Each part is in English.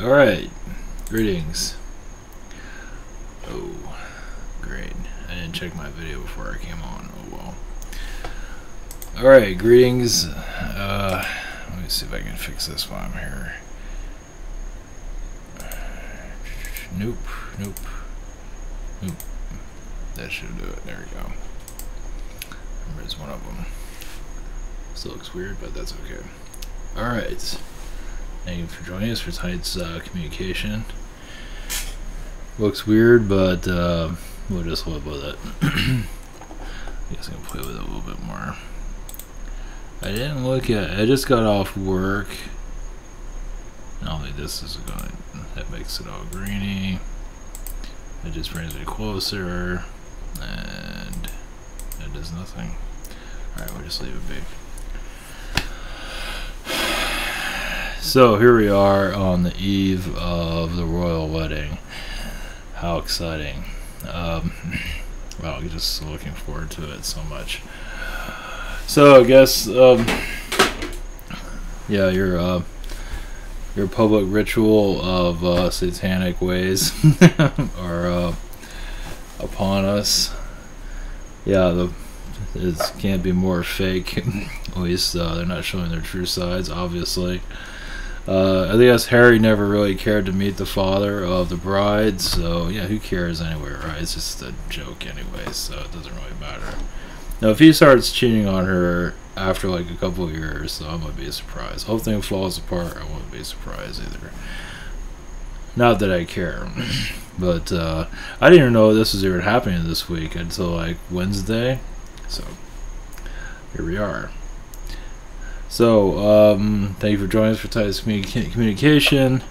Alright, greetings. Oh, great. I didn't check my video before I came on. Oh well. Alright, greetings. Let me see if I can fix this while I'm here. Nope. That should do it. There we go. There's one of them. Still looks weird, but that's okay. Alright. Thank you for joining us for tonight's communication. Looks weird, but we'll just live with it. I guess I'm gonna play with it a little bit more. I didn't look at. I just got off work. I don't think this is going. That makes it all greeny. It just brings me closer, and it does nothing. All right, we'll just leave it be. So here we are on the eve of the royal wedding. How exciting. Wow, I'm just looking forward to it so much. So I guess yeah, your public ritual of satanic ways are upon us. Yeah, it can't be more fake. At least they're not showing their true sides, obviously. I guess Harry never really cared to meet the father of the bride, so yeah, who cares anyway, right? It's just a joke anyway, so it doesn't really matter. Now, if he starts cheating on her after like a couple of years, so I wouldn't be surprised. Whole thing falls apart, I wouldn't be surprised either. Not that I care, but I didn't even know this was even happening this week until like Wednesday, so here we are. So, thank you for joining us for tonight's communication.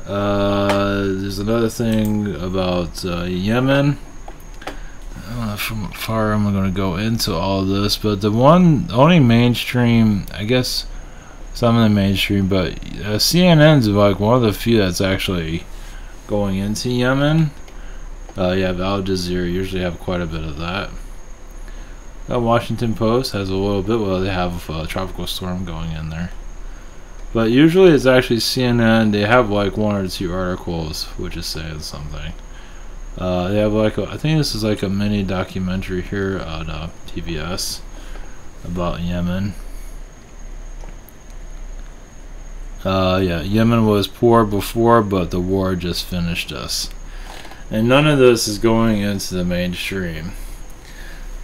There's another thing about Yemen. I don't know how far I'm going to go into all of this, but the only mainstream, I guess some of the mainstream, but CNN's like one of the few that's actually going into Yemen. You have Al Jazeera, usually have quite a bit of that. Washington Post has a little bit. Well, they have a tropical storm going in there, but usually it's actually CNN. They have like one or two articles which is saying something. They have like I think this is like a mini documentary here on TBS about Yemen. Yeah, Yemen was poor before, but the war just finished us, and none of this is going into the mainstream.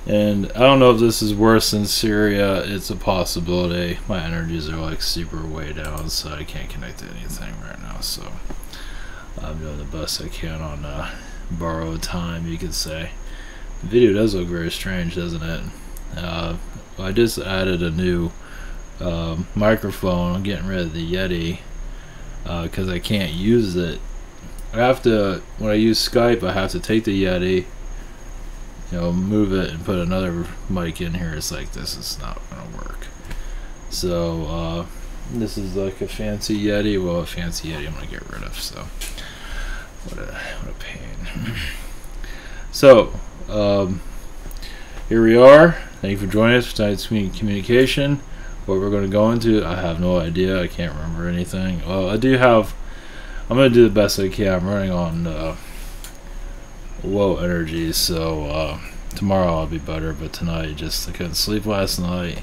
And I don't know if this is worse than Syria. It's a possibility. My energies are like super way down, so I can't connect to anything right now. So I'm doing the best I can on borrowed time, you could say. The video does look very strange, doesn't it? I just added a new microphone. I'm getting rid of the Yeti because I can't use it. I have to, when I use Skype, I have to take the Yeti, move it and put another mic in here. It's like, this is not gonna work. So this is like a fancy Yeti. Well, a fancy Yeti I'm gonna get rid of. So what a pain. So here we are. Thank you for joining us for tonight's communication. What we're going to go into, I have no idea. I can't remember anything. Well, I'm going to do the best I can. I'm running on low energy, so tomorrow I'll be better, but tonight I couldn't sleep last night.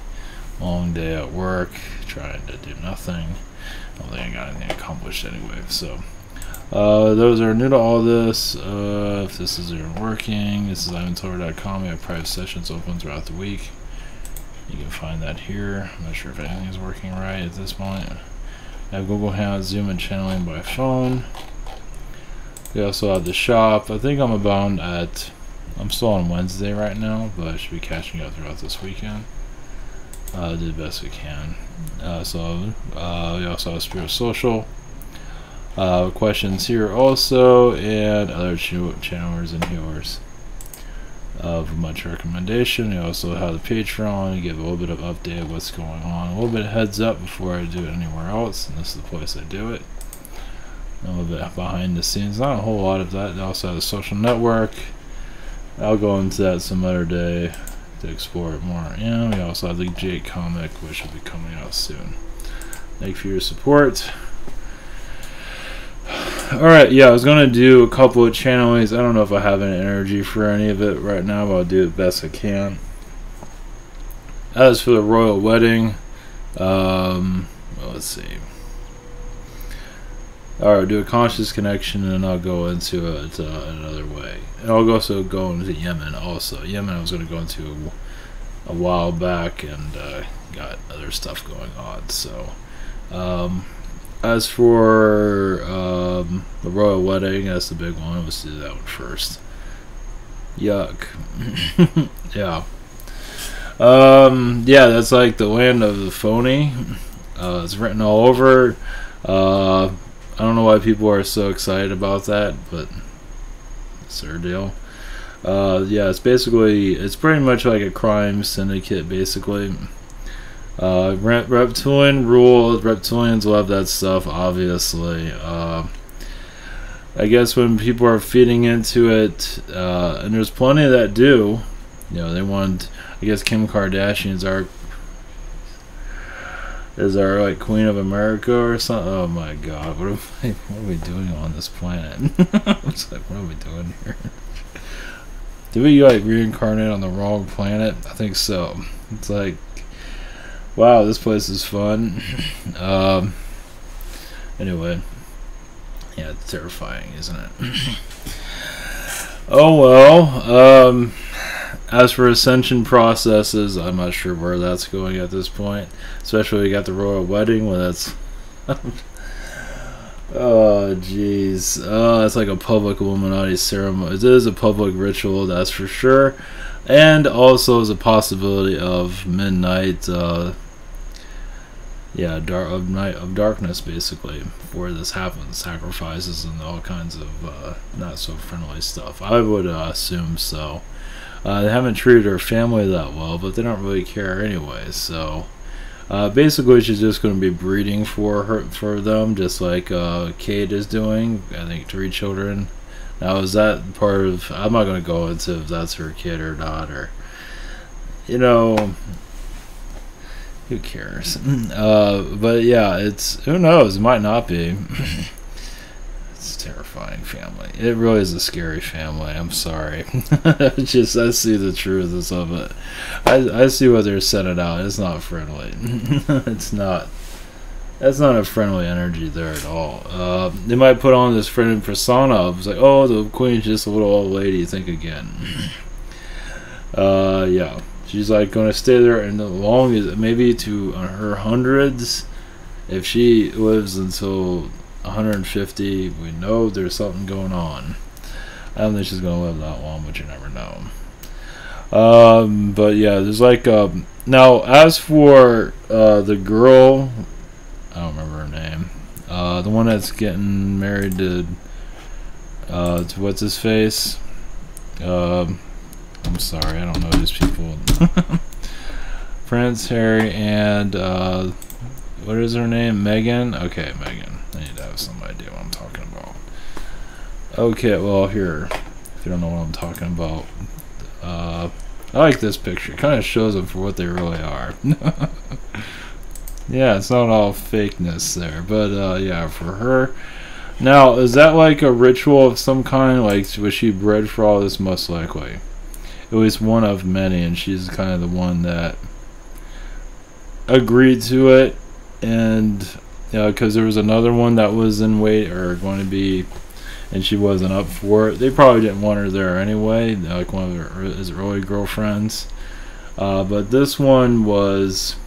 Long day at work, trying to do nothing. I don't think I got anything accomplished anyway. So those are new to all this. If this isn't working, this is ivantover.com. We have private sessions open throughout the week. You can find that here. I'm not sure if anything is working right at this point. I have Google Hangouts, Zoom, and channeling by phone. We also have the shop. I think I'm still on Wednesday right now, but I should be catching up throughout this weekend. Do the best we can. We also have Spirit Social. Questions here also, and other channelers and healers of much recommendation. We also have the Patreon to give a little bit of update of what's going on, a little bit of heads up before I do it anywhere else, and this is the place I do it. A little bit behind the scenes, not a whole lot of that. They also have the social network. I'll go into that some other day to explore it more. And we also have the Jake comic, which will be coming out soon. Thank you for your support. Alright, yeah, I was gonna do a couple of channelings. I don't know if I have any energy for any of it right now, but I'll do it best I can. As for the royal wedding, well, let's see. Alright, do a conscious connection, and then I'll go into it another way. And I'll also go into Yemen also. Yemen I was going to go into a while back, and got other stuff going on. So, as for the royal wedding, that's the big one. Let's do that one first. Yuck. Yeah. Yeah, that's like the land of the phony. It's written all over. I don't know why people are so excited about that, but it's their deal. Yeah, it's pretty much like a crime syndicate, basically. Reptilian rule. Reptilians love that stuff, obviously. I guess when people are feeding into it, and there's plenty that do, you know, they want. I guess Kim Kardashian's is our like Queen of America or something. Oh my God, what are we doing on this planet? It's like, what are we doing here? Did we like reincarnate on the wrong planet? I think so. It's like, wow, this place is fun. Anyway, yeah, it's terrifying, isn't it? Oh well. As for ascension processes, I'm not sure where that's going at this point. Especially we got the royal wedding when that's oh jeez. It's like a public Illuminati ceremony. It is a public ritual, that's for sure. And also is a possibility of midnight night of darkness, basically, where this happens. Sacrifices and all kinds of not so friendly stuff. I would assume so. They haven't treated her family that well, but they don't really care anyway. So basically, she's just going to be breeding for them, just like Kate is doing. I think 3 children. Now, is that part of? I'm not going to go into if that's her kid or not, or you know, who cares? But yeah, it's who knows? It might not be. It's a terrifying family. It really is a scary family. I'm sorry. Just I see the truth of it. I see what they're sending out. It's not friendly. It's not. That's not a friendly energy there at all. They might put on this friendly persona of like, oh, the queen's just a little old lady. Think again. Yeah, she's like going to stay there and the longest, maybe to her hundreds. If she lives until 150, we know there's something going on. I don't think she's gonna live that long, but you never know. But yeah, there's like now as for the girl, I don't remember her name, the one that's getting married to what's his face. I'm sorry, I don't know these people. Prince Harry and what is her name? Megan. Okay, Megan. I need to have some idea what I'm talking about. Okay, well, here, if you don't know what I'm talking about, I like this picture. It kind of shows them for what they really are. Yeah, it's not all fakeness there, but yeah, for her. Now, is that like a ritual of some kind? Like, was she bred for all this? Most likely. It was one of many, and she's kind of the one that agreed to it, and because there was another one that was in wait or going to be, and she wasn't up for it. They probably didn't want her there anyway, like one of his early girlfriends. But this one was.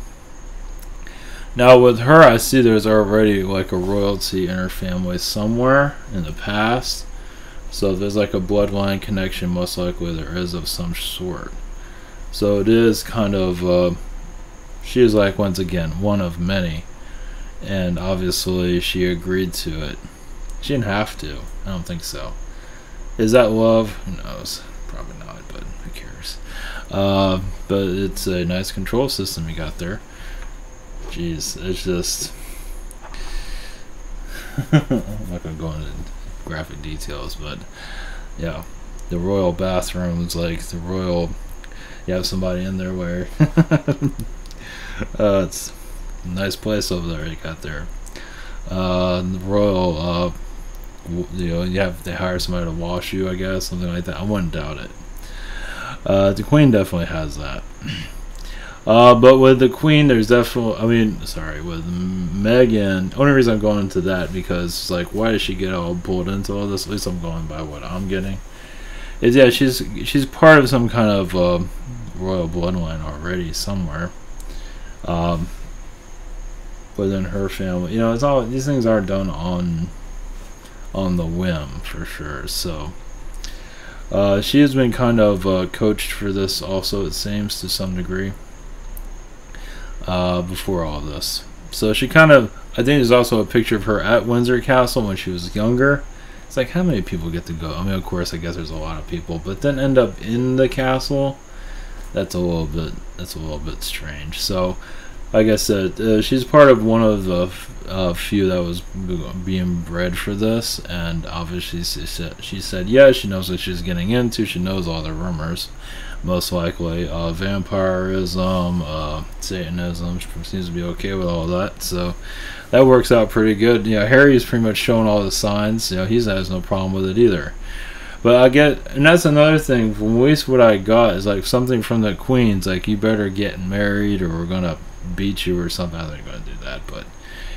Now with her, I see there's already like a royalty in her family somewhere in the past. So there's like a bloodline connection, most likely there is of some sort. So it is kind of. She is like, once again, one of many. And obviously she agreed to it. She didn't have to. I don't think so. Is that love? Who knows? Probably not, but who cares? But it's a nice control system you got there. Jeez, it's just... I'm not going to go into graphic details, but yeah. The royal bathroom is like the royal... You have somebody in there where... it's... Nice place over there you got there. The royal you know, they hire somebody to wash you, I guess, something like that. I wouldn't doubt it. The Queen definitely has that. But with the Queen, there's definitely, I mean, sorry, with Meghan, only reason I'm going into that because, like, why does she get all pulled into all this? At least I'm going by what I'm getting. Is, yeah, she's part of some kind of royal bloodline already somewhere. Within her family. You know, it's all, these things are done on the whim, for sure. So, she has been kind of coached for this also, it seems, to some degree. Before all this. So she kind of, I think there's also a picture of her at Windsor Castle when she was younger. It's like, how many people get to go? I mean, of course, I guess there's a lot of people, but then end up in the castle. That's a little bit strange. So, like I said, she's part of one of the few that was being bred for this, and obviously she said yeah, she knows what she's getting into. She knows all the rumors, most likely vampirism, Satanism. She seems to be okay with all that, so that works out pretty good. You know, Harry's pretty much showing all the signs. You know, he has no problem with it either. But I get, and that's another thing. From at least what I got is like something from the Queen's, like, you better get married or we're gonna beat you or something. I don't think they're gonna do that, but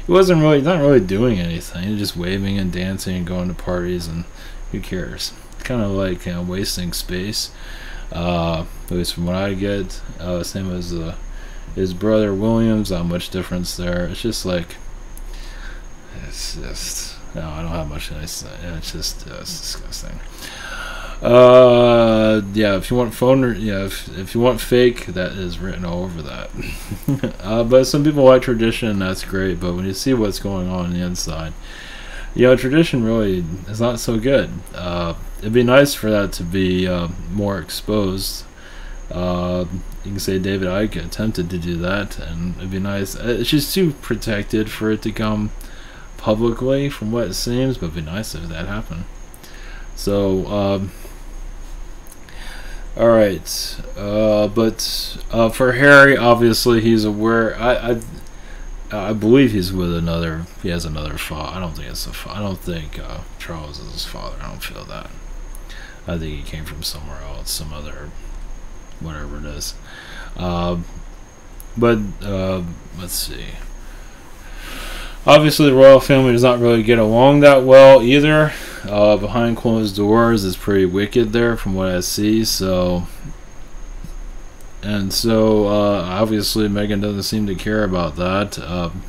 he wasn't really, not really doing anything. He was just waving and dancing and going to parties, and who cares? Kind of like, you know, wasting space. At least from what I get. Same as his brother Williams. Not much difference there. It's just like, it's just, no, I don't have much to say. It's just it's disgusting. Yeah, if you want phone, yeah, if you want fake, that is written all over that. But some people like tradition, that's great. But when you see what's going on the inside, you know, tradition really is not so good. It'd be nice for that to be more exposed. You can say David Icke attempted to do that, and it'd be nice. It's just too protected for it to come publicly, from what it seems, but it'd be nice if that happened. So, alright. But for Harry, obviously, he's aware. I believe he's with another. He has another father. I don't think it's I don't think Charles is his father. I don't feel that. I think he came from somewhere else, some other, whatever it is. But let's see. Obviously, the royal family does not really get along that well either. Behind closed doors is pretty wicked there, from what I see. So, and so obviously Meghan doesn't seem to care about that.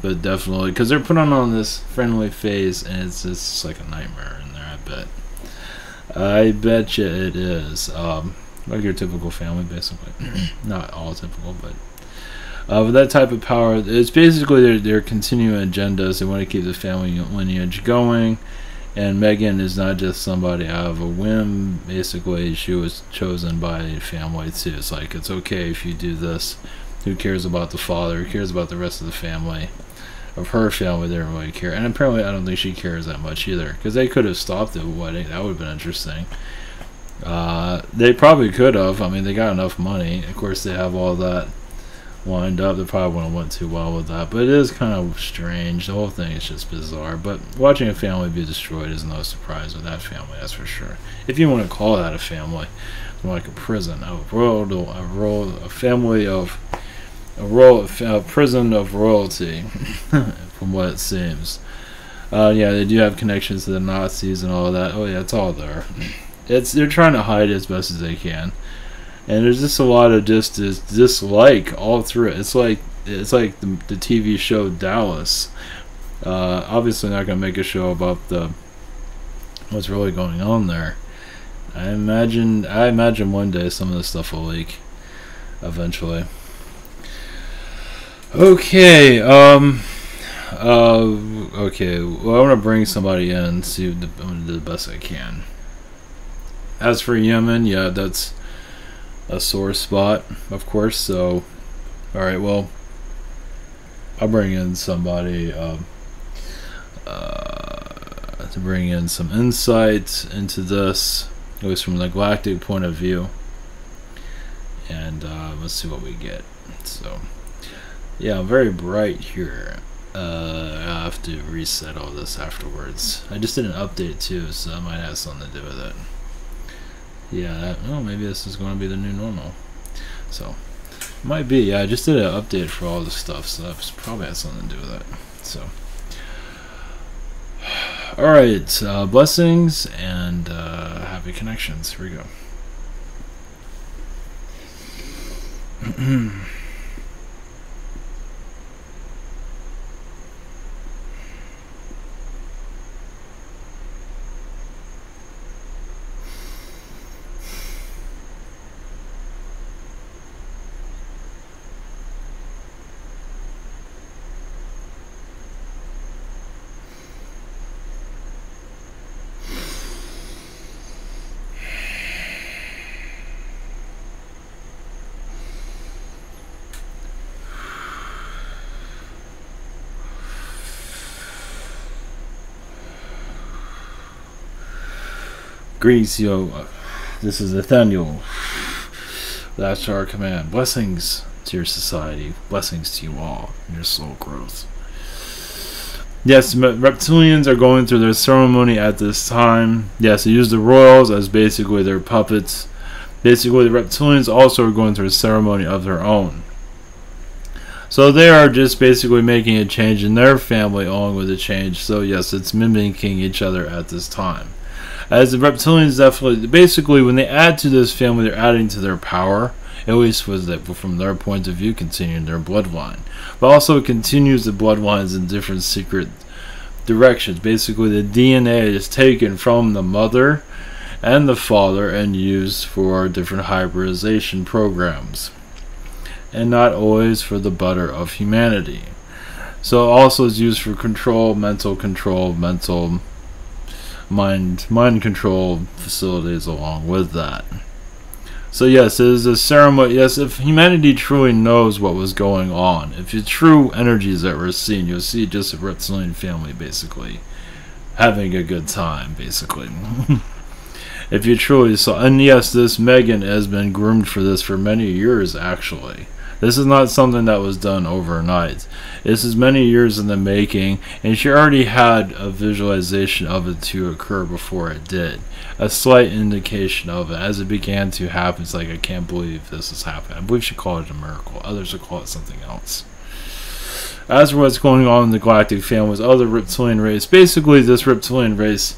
But definitely, because they're putting on this friendly face, and it's just like a nightmare in there. I bet you it is. Like your typical family, basically. Not all typical, but with that type of power, it's basically their continuing agendas. They want to keep the family lineage going, and Meghan is not just somebody out of a whim. Basically, she was chosen by a family too. It's like, it's okay if you do this. Who cares about the father? Who cares about the rest of the family? Of her family, they don't really care. And apparently, I don't think she cares that much either, because they could have stopped the wedding. That would have been interesting. They probably could have. I mean, they got enough money. Of course, they have all that lined up. They probably wouldn't have went too well with that. But it is kind of strange. The whole thing is just bizarre. But watching a family be destroyed is no surprise with that family, that's for sure. If you want to call that a family, more like a prison, a family of a prison of royalty, from what it seems. Yeah, they do have connections to the Nazis and all of that. Oh yeah, it's all there. They're trying to hide it as best as they can, and there's just a lot of dislike all through it. It's like the TV show Dallas. Obviously, not gonna make a show about what's really going on there. I imagine one day some of this stuff will leak eventually. Okay, okay, well, I want to bring somebody in, see I'm going to do the best I can. As for Yemen, yeah, that's a sore spot, of course, so, alright, well, I'll bring in somebody, to bring in some insight into this, at least from the galactic point of view, and, let's see what we get, so... Yeah, very bright here. I have to reset all this afterwards. I just did an update too, so that might have something to do with it. Yeah, maybe this is going to be the new normal. So, might be. Yeah, I just did an update for all this stuff, so that probably has something to do with it. So, alright, blessings and happy connections. Here we go. Greetings, yo. This is Nathaniel. That's our command. Blessings to your society. Blessings to you all in your soul growth. Yes, reptilians are going through their ceremony at this time. Yes, they use the royals as basically their puppets. Basically, the reptilians also are going through a ceremony of their own. So they are just basically making a change in their family along with the change. So yes, it's mimicking each other at this time. As the reptilians definitely, basically when they add to this family, they're adding to their power. At least was that from their point of view, continuing their bloodline. But also it continues the bloodlines in different secret directions. Basically the DNA is taken from the mother and the father and used for different hybridization programs. And not always for the better of humanity. So it also is used for control, mental mind control facilities along with that. So yes, it is a ceremony. Yes, if humanity truly knows what was going on, if the true energies that we're seeing, you'll see just a reptilian family basically having a good time, basically. If you truly saw, and yes, this Megan has been groomed for this for many years actually. This is not something that was done overnight. This is many years in the making, and she already had a visualization of it to occur before it did. A slight indication of it. As it began to happen, it's like, I can't believe this is happening. I believe she called it a miracle. Others would call it something else. As for what's going on in the galactic families of the reptilian race, basically this reptilian race,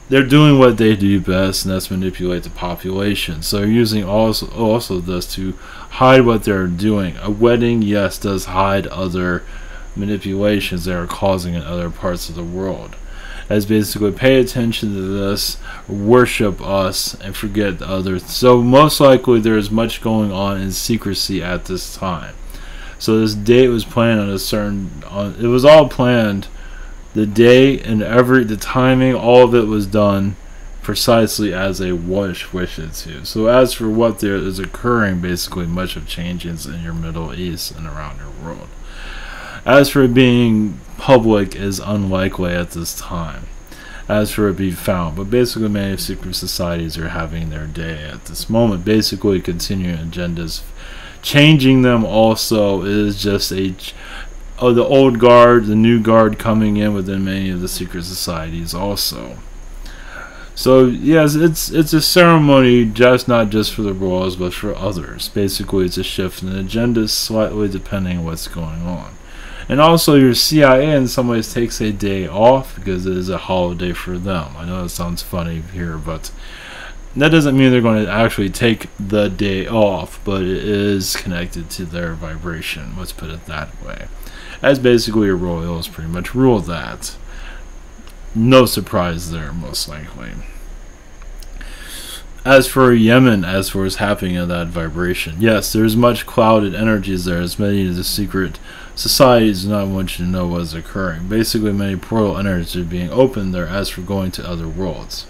they're doing what they do best, and that's manipulate the population. So they're using also this to hide what they're doing. A wedding, yes, does hide other manipulations that are causing in other parts of the world. As basically pay attention to this, worship us, and forget the others. So most likely there is much going on in secrecy at this time. So this date was planned on a certain, it was all planned. The day and the timing, all of it was done precisely as a wished it to. So as for what there is occurring, basically much of changes in your Middle East and around your world. As for it being public is unlikely at this time. As for it being found, but basically many secret societies are having their day at this moment. Basically continuing agendas, changing them also is just the old guard, the new guard coming in within many of the secret societies also. So yes, it's a ceremony not just for the royals but for others. Basically it's a shift in the agenda slightly depending on what's going on. And also your CIA in some ways takes a day off because it is a holiday for them. I know that sounds funny here, but that doesn't mean they're going to actually take the day off, but it is connected to their vibration, let's put it that way. As basically your royals pretty much rule that. No surprise there, most likely. As for Yemen, as for what's happening in that vibration, yes, there's much clouded energies there, as many of the secret societies do not want you to know what's occurring. Basically, many portal energies are being opened there as for going to other worlds.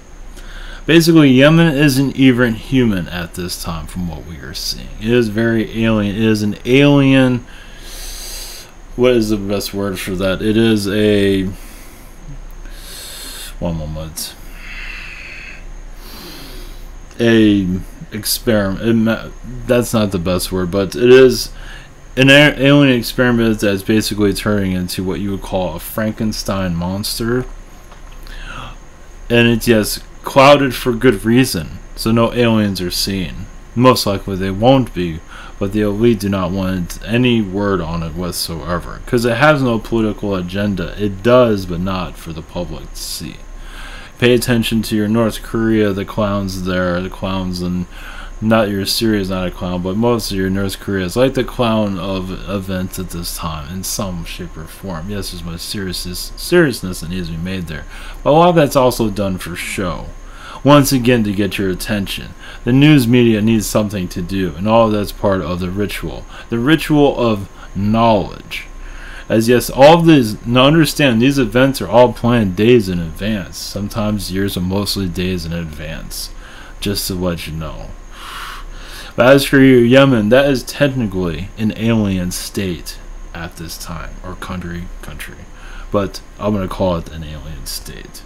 Basically, Yemen isn't even human at this time from what we are seeing. It is very alien. It is an alien. What is the best word for that? It is a... one moment. A experiment. That's not the best word, but it is an alien experiment that's basically turning into what you would call a Frankenstein monster. And it's, yes, clouded for good reason, so no aliens are seen. Most likely they won't be, but the elite do not want any word on it whatsoever, because it has no political agenda. It does, but not for the public to see. Pay attention to your North Korea, the clowns there, the clowns, and not your Syria is not a clown, but most of your North Korea is like the clown of events at this time in some shape or form. Yes, there's much seriousness that needs to be made there, but a lot of that's also done for show. Once again, to get your attention. The news media needs something to do, and all of that's part of the ritual of knowledge. As yes, all of these, now understand, these events are all planned days in advance, sometimes years, but mostly days in advance, just to let you know. But as for Yemen, that is technically an alien state at this time, or country, but I'm going to call it an alien state.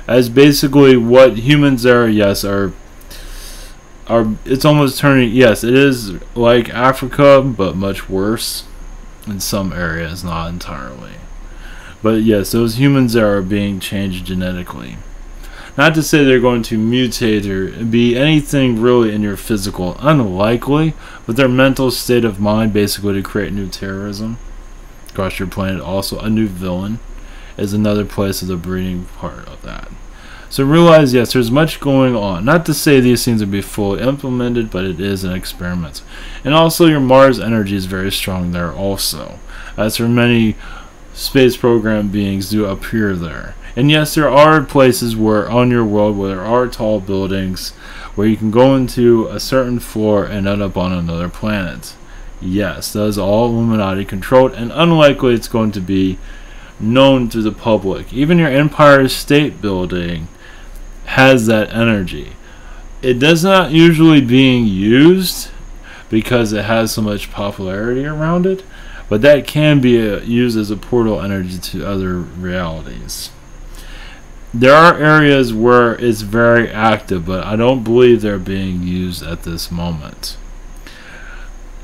As basically what humans are, yes, are it's almost turning, yes, it is like Africa, but much worse in some areas, not entirely. But yes, those humans are being changed genetically. Not to say they're going to mutate or be anything really in your physical, unlikely, but their mental state of mind basically to create new terrorism across your planet. Also, a new villain is another place of the breeding part of that. So realize, yes, there's much going on. Not to say these things will be fully implemented, but it is an experiment. And also your Mars energy is very strong there also. As for many space program beings do appear there. And yes, there are places where on your world where there are tall buildings where you can go into a certain floor and end up on another planet. Yes, that is all Illuminati controlled, and unlikely it's going to be known to the public. Even your Empire State Building has that energy. It does not usually being used because it has so much popularity around it, but that can be used as a portal energy to other realities. There are areas where it's very active, but I don't believe they're being used at this moment.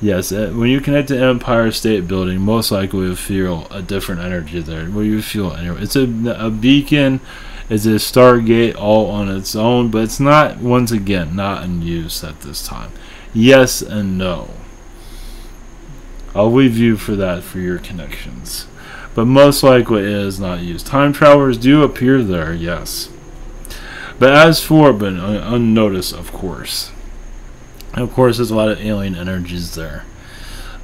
Yes, when you connect to Empire State Building, most likely you'll feel a different energy there. Where you feel anyway. It's a beacon, it's a Stargate all on its own, but it's not, once again, not in use at this time. Yes and no. I'll leave you for that for your connections. But most likely it is not used. Time travelers do appear there, yes. But as for, but unnoticed, of course. And of course, there's a lot of alien energies there.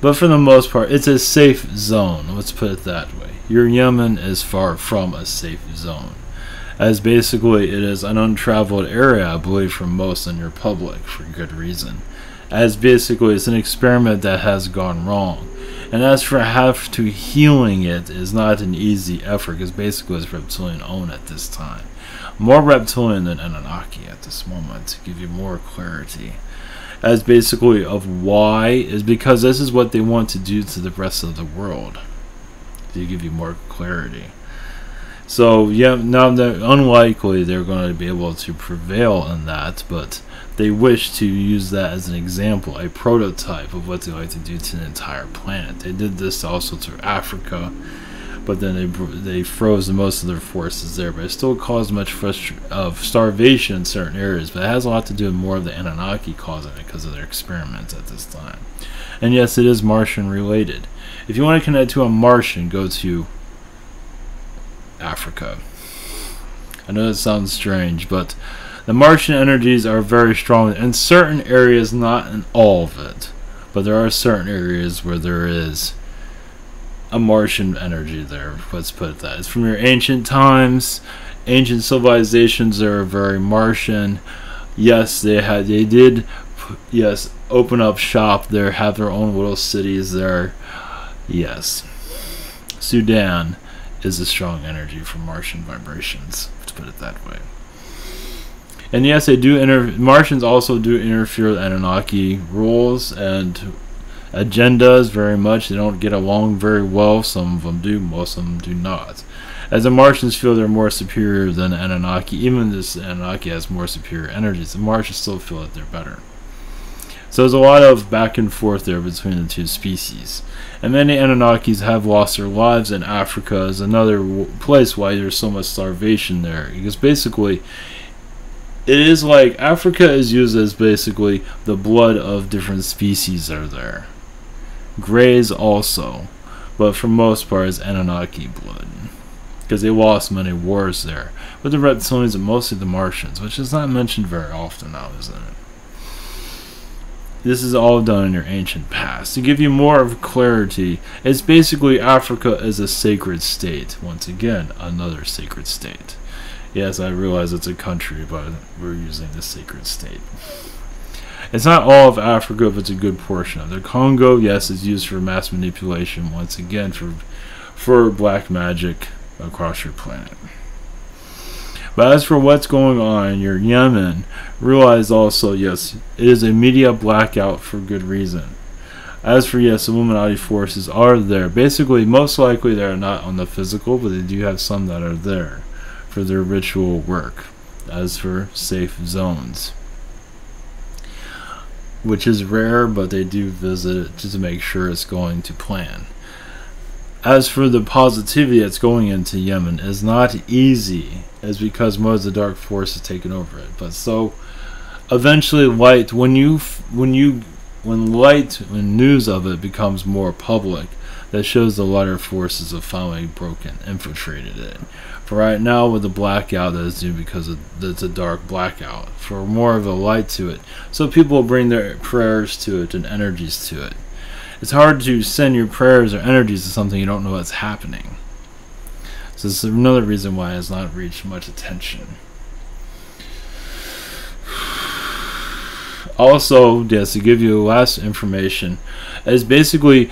But for the most part, it's a safe zone. Let's put it that way. Your Yemen is far from a safe zone. As basically it is an untraveled area, I believe, for most in your public, for good reason. As basically it's an experiment that has gone wrong. And as for have to healing it is not an easy effort, because basically it's reptilian owned at this time. More reptilian than Anunnaki at this moment, to give you more clarity. As basically of why is because this is what they want to do to the rest of the world, to give you more clarity. So yeah, now they're unlikely they're going to be able to prevail in that, but they wish to use that as an example, a prototype of what they like to do to the entire planet. They did this also to Africa, but then they froze most of their forces there, but it still caused much of starvation in certain areas. But it has a lot to do with more of the Anunnaki causing it because of their experiments at this time. And yes, it is Martian related. If you want to connect to a Martian, go to Africa. I know that sounds strange, but the Martian energies are very strong in certain areas, not in all of it, but there are certain areas where there is a Martian energy there. Let's put it that. It's from your ancient times, ancient civilizations that are very Martian. Yes, they did open up shop there, have their own little cities there. Yes, Sudan is a strong energy from Martian vibrations, to put it that way. And yes, they do Martians also do interfere with Anunnaki rules and agendas very much. They don't get along very well. Some of them do, most of them do not. As the Martians feel they're more superior than Anunnaki, even this Anunnaki has more superior energies, the Martians still feel that they're better. So there's a lot of back and forth there between the two species. And many Anunnakis have lost their lives, and Africa is another place why there's so much starvation there. Because basically, it is like Africa is used as basically the blood of different species that are there. Greys also, but for most part it's Anunnaki blood. Because they lost many wars there. But the reptilians and mostly the Martians, which is not mentioned very often now, isn't it? This is all done in your ancient past. To give you more of clarity, it's basically Africa is a sacred state. Once again, another sacred state. Yes, I realize it's a country, but we're using the sacred state. It's not all of Africa, but it's a good portion of it. The Congo, yes, is used for mass manipulation, once again, for black magic across your planet. But as for what's going on in your Yemen, realize also, yes, it is a media blackout for good reason. As for, yes, Illuminati forces are there. Basically, most likely they are not on the physical, but they do have some that are there for their ritual work. As for safe zones, which is rare, but they do visit it just to make sure it's going to plan. As for the positivity that's going into Yemen, is not easy, as because most of the dark force has taken over it. But so, eventually, light when news of it becomes more public, that shows the lighter forces have finally infiltrated it. For right now, with the blackout, that is due because it's a dark blackout. For more of a light to it, so people will bring their prayers to it and energies to it. It's hard to send your prayers or energies to something you don't know what's happening. So this is another reason why it has not reached much attention. Also, yes, to give you last information, is basically,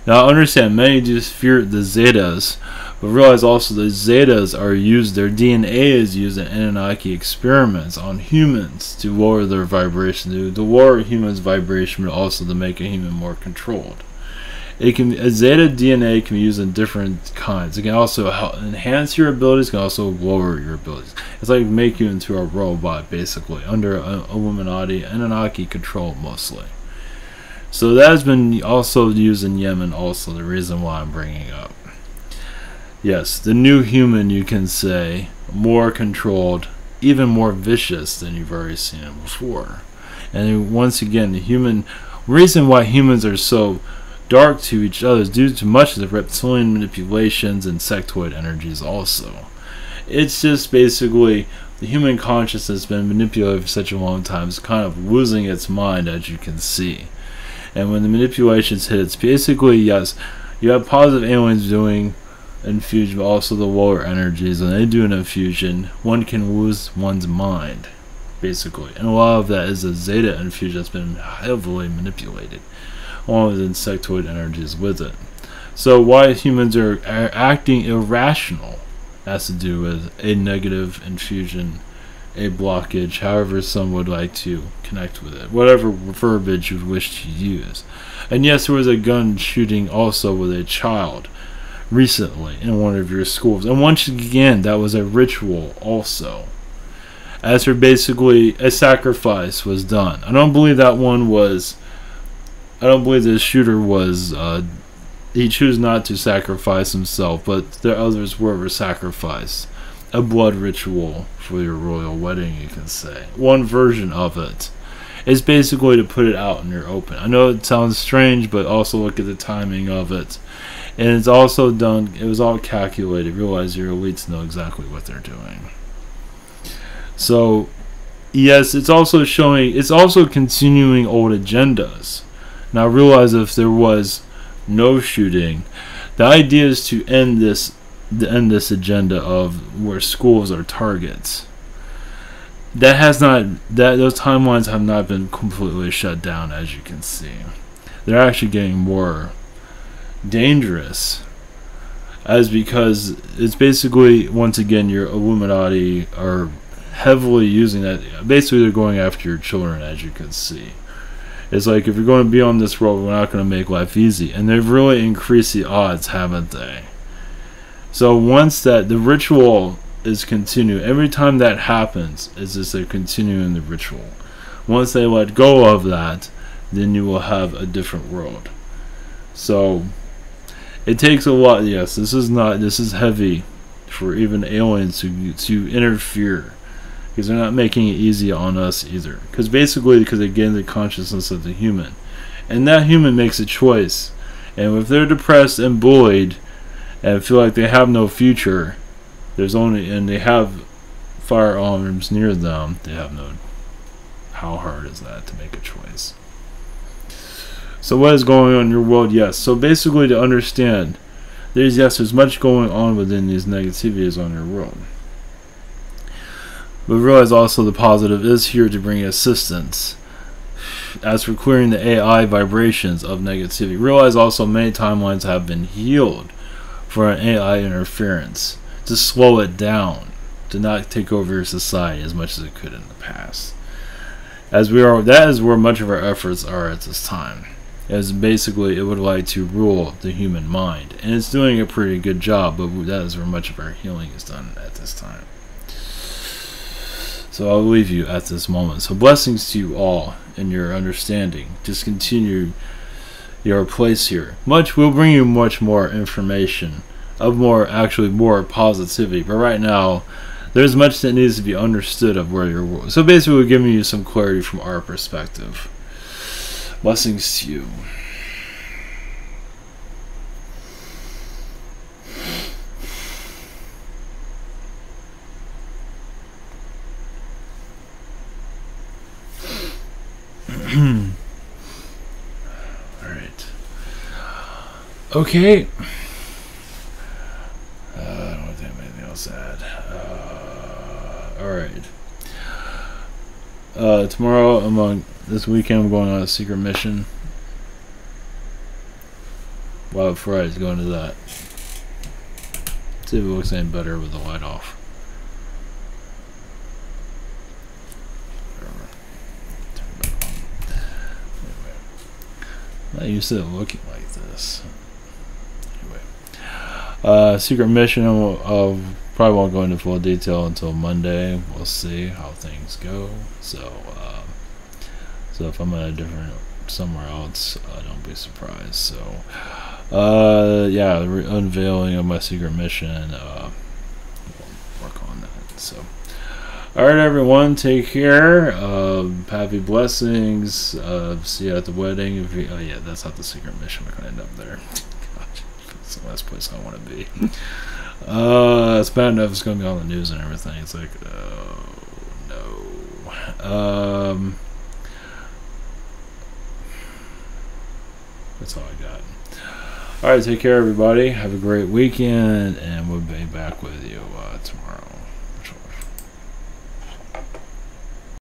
now I understand many just fear the Zetas, but realize also the Zetas are used, their DNA is used in Anunnaki experiments on humans to lower their vibration, to lower humans' vibration, but also to make a human more controlled. A Zeta DNA can be used in different kinds. It can also help enhance your abilities, can also lower your abilities. It's like make you into a robot, basically, under Illuminati, Anunnaki control mostly. So that has been also used in Yemen, also the reason why I'm bringing it up. Yes, the new human, you can say, more controlled, even more vicious than you've already seen it before. And once again, the reason why humans are so dark to each other is due to much of the reptilian manipulations and sectoid energies also. It's just basically the human consciousness has been manipulated for such a long time, it's kind of losing its mind, as you can see. And when the manipulations hit, it's basically, yes, you have positive aliens doing infusion, but also the lower energies. When they do an infusion, one can lose one's mind, basically. And a lot of that is a Zeta infusion that's been heavily manipulated, along with insectoid energies with it. So why humans are acting irrational has to do with a negative infusion, a blockage, however some would like to connect with it, whatever verbiage you wish to use. And yes, there was a gun shooting also with a child recently in one of your schools, and once again that was a ritual also. As for basically a sacrifice was done. I don't believe the shooter was he chose not to sacrifice himself, but the others were sacrificed. A blood ritual for your royal wedding, you can say. One version of it is basically to put it out in your open. I know it sounds strange, but also look at the timing of it. And it's also done, it was all calculated. Realize your elites know exactly what they're doing. So, yes, it's also continuing old agendas. Now realize if there was no shooting, the idea is to end this agenda of where schools are targets. Those timelines have not been completely shut down, as you can see. They're actually getting more dangerous, because it's basically, once again, your Illuminati are heavily using that. Basically, they're going after your children, as you can see. It's like, if you're going to be on this world, we're not going to make life easy. And they've really increased the odds, haven't they? So once the ritual is continued, every time that happens, is just they're continuing the ritual. Once they let go of that, then you will have a different world. So it takes a lot. Yes, this is heavy for even aliens to interfere, because they're not making it easy on us either. Because again, the consciousness of the human, and that human makes a choice. And if they're depressed and bullied and feel like they have no future, and they have firearms near them, they have no. How hard is that to make a choice? So what is going on in your world? Yes. So basically, to understand, there's much going on within these negativities on your world. But realize also the positive is here to bring assistance. As for clearing the AI vibrations of negativity, realize also many timelines have been healed for an AI interference to slow it down, to not take over your society as much as it could in the past. That is where much of our efforts are at this time. As basically it would like to rule the human mind, and it's doing a pretty good job, but that is where much of our healing is done at this time. So I'll leave you at this moment. So blessings to you all in your understanding. Just continue your place here. We'll bring you much more information of more positivity, but right now there's much that needs to be understood of where your world. So basically we're giving you some clarity from our perspective. Blessings to you. All right. Okay. I don't think I have anything else to add. All right. Tomorrow, this weekend, I'm going on a secret mission. Wow, Friday's going to that. See if it looks any better with the light off. Anyway. Not used to it looking like this. Anyway. Secret mission, I'll probably won't go into full detail until Monday. We'll see how things go. So if I'm at somewhere else, don't be surprised. So, yeah, the unveiling of my secret mission. We'll work on that. So, all right, everyone, take care. Happy blessings. See you at the wedding. Oh yeah, that's not the secret mission. We're gonna end up there. Gosh, that's the last place I want to be. It's bad enough it's gonna be on the news and everything. It's like, oh no. That's all I got. Alright, take care, everybody. Have a great weekend, and we'll be back with you tomorrow.